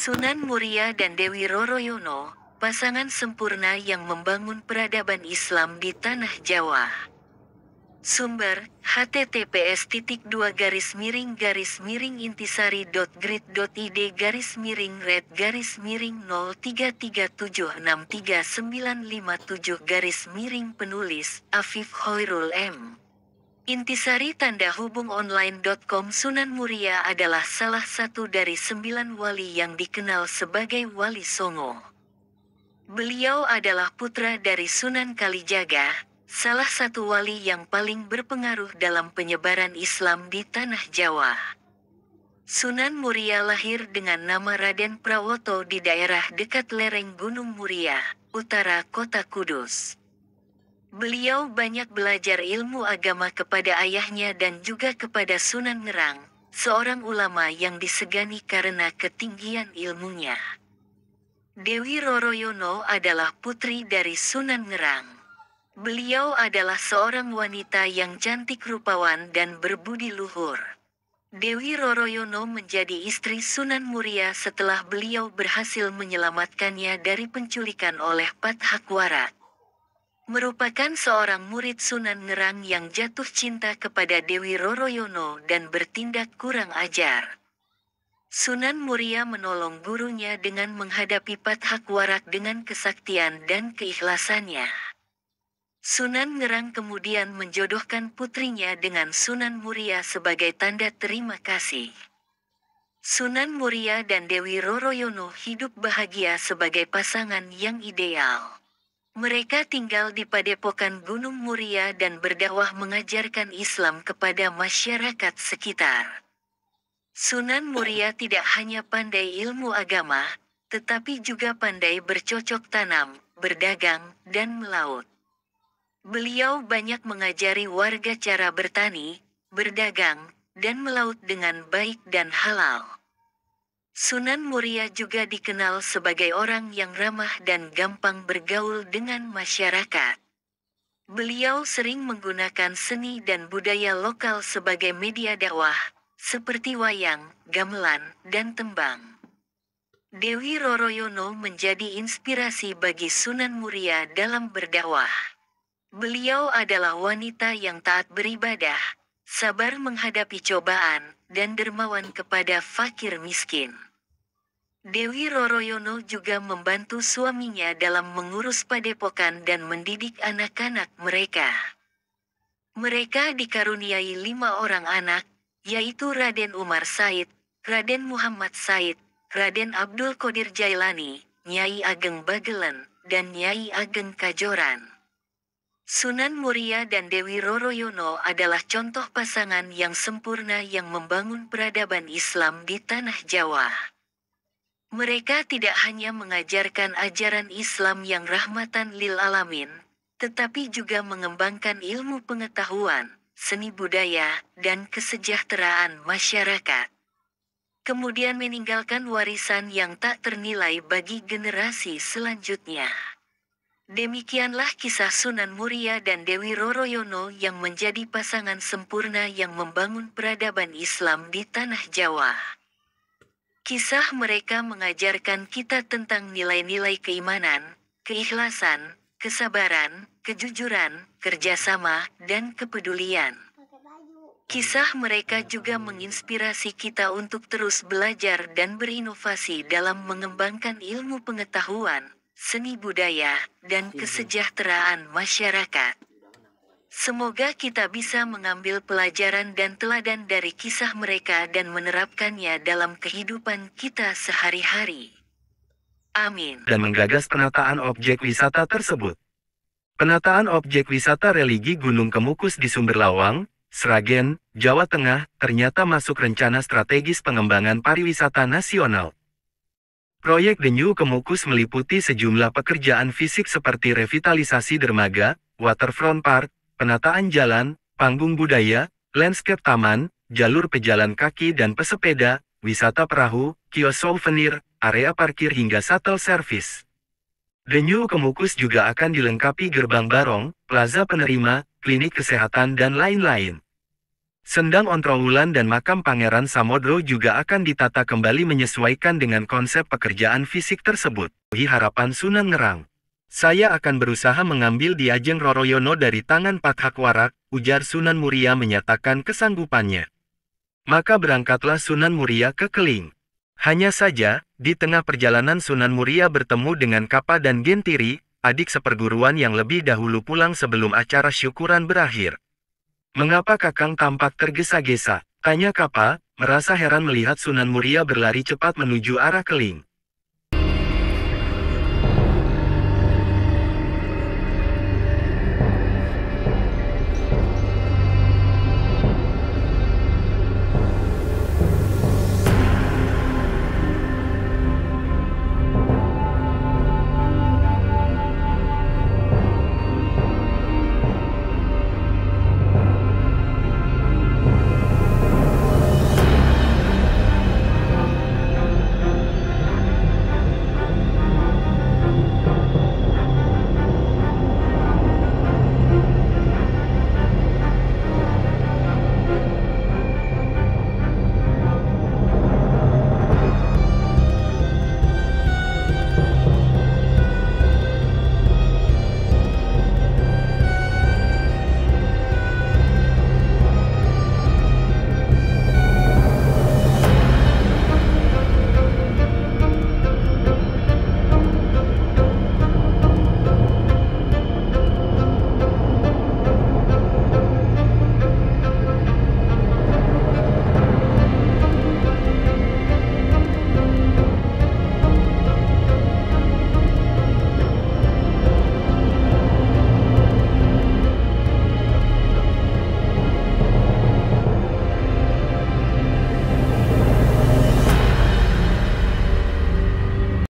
Sunan Muria dan Dewi Roroyono, pasangan sempurna yang membangun peradaban Islam di Tanah Jawa. Sumber, https://red-intisari.grid.id/miring-red-3763957-. Afif Hoirul M. Intisari tanda hubung online.com. Sunan Muria adalah salah satu dari 9 wali yang dikenal sebagai Wali Songo. Beliau adalah putra dari Sunan Kalijaga, salah satu wali yang paling berpengaruh dalam penyebaran Islam di Tanah Jawa. Sunan Muria lahir dengan nama Raden Prawoto di daerah dekat lereng Gunung Muria, utara kota Kudus. Beliau banyak belajar ilmu agama kepada ayahnya dan juga kepada Sunan Ngerang, seorang ulama yang disegani karena ketinggian ilmunya. Dewi Roroyono adalah putri dari Sunan Ngerang. Beliau adalah seorang wanita yang cantik rupawan dan berbudi luhur. Dewi Roroyono menjadi istri Sunan Muria setelah beliau berhasil menyelamatkannya dari penculikan oleh Pathakwarat. Merupakan seorang murid Sunan Ngerang yang jatuh cinta kepada Dewi Roroyono dan bertindak kurang ajar. Sunan Muria menolong gurunya dengan menghadapi Pathakwarat dengan kesaktian dan keikhlasannya. Sunan Ngerang kemudian menjodohkan putrinya dengan Sunan Muria sebagai tanda terima kasih. Sunan Muria dan Dewi Roroyono hidup bahagia sebagai pasangan yang ideal. Mereka tinggal di padepokan Gunung Muria dan berdakwah mengajarkan Islam kepada masyarakat sekitar. Sunan Muria tidak hanya pandai ilmu agama, tetapi juga pandai bercocok tanam, berdagang, dan melaut. Beliau banyak mengajari warga cara bertani, berdagang, dan melaut dengan baik dan halal. Sunan Muria juga dikenal sebagai orang yang ramah dan gampang bergaul dengan masyarakat. Beliau sering menggunakan seni dan budaya lokal sebagai media dakwah, seperti wayang, gamelan, dan tembang. Dewi Roroyono menjadi inspirasi bagi Sunan Muria dalam berdakwah. Beliau adalah wanita yang taat beribadah, sabar menghadapi cobaan, dan dermawan kepada fakir miskin. Dewi Roroyono juga membantu suaminya dalam mengurus padepokan dan mendidik anak-anak mereka. Mereka dikaruniai 5 orang anak, yaitu Raden Umar Said, Raden Muhammad Said, Raden Abdul Qadir Jailani, Nyai Ageng Bagelen, dan Nyai Ageng Kajoran. Sunan Muria dan Dewi Roroyono adalah contoh pasangan yang sempurna yang membangun peradaban Islam di Tanah Jawa. Mereka tidak hanya mengajarkan ajaran Islam yang rahmatan lil alamin, tetapi juga mengembangkan ilmu pengetahuan, seni budaya, dan kesejahteraan masyarakat. Kemudian meninggalkan warisan yang tak ternilai bagi generasi selanjutnya. Demikianlah kisah Sunan Muria dan Dewi Roroyono yang menjadi pasangan sempurna yang membangun peradaban Islam di Tanah Jawa. Kisah mereka mengajarkan kita tentang nilai-nilai keimanan, keikhlasan, kesabaran, kejujuran, kerjasama, dan kepedulian. Kisah mereka juga menginspirasi kita untuk terus belajar dan berinovasi dalam mengembangkan ilmu pengetahuan, seni budaya, dan kesejahteraan masyarakat. Semoga kita bisa mengambil pelajaran dan teladan dari kisah mereka dan menerapkannya dalam kehidupan kita sehari-hari. Amin. Dan menggagas penataan objek wisata tersebut. Penataan objek wisata religi Gunung Kemukus di Sumberlawang, Sragen, Jawa Tengah, ternyata masuk rencana strategis pengembangan pariwisata nasional. Proyek The New Kemukus meliputi sejumlah pekerjaan fisik seperti revitalisasi dermaga, waterfront park, penataan jalan, panggung budaya, landscape taman, jalur pejalan kaki dan pesepeda, wisata perahu, kios souvenir, area parkir hingga shuttle service. The New Kemukus juga akan dilengkapi gerbang barong, plaza penerima, klinik kesehatan dan lain-lain. Sendang Ontrowulan dan makam Pangeran Samodro juga akan ditata kembali menyesuaikan dengan konsep pekerjaan fisik tersebut. Harapan Sunan Ngerang. Saya akan berusaha mengambil Diajeng Roroyono dari tangan Pak Hakwarak, ujar Sunan Muria menyatakan kesanggupannya. Maka berangkatlah Sunan Muria ke Keling. Hanya saja, di tengah perjalanan Sunan Muria bertemu dengan Kapa dan Gentiri, adik seperguruan yang lebih dahulu pulang sebelum acara syukuran berakhir. "Mengapa Kakang tampak tergesa-gesa?" tanya Kapa, merasa heran melihat Sunan Muria berlari cepat menuju arah Keling.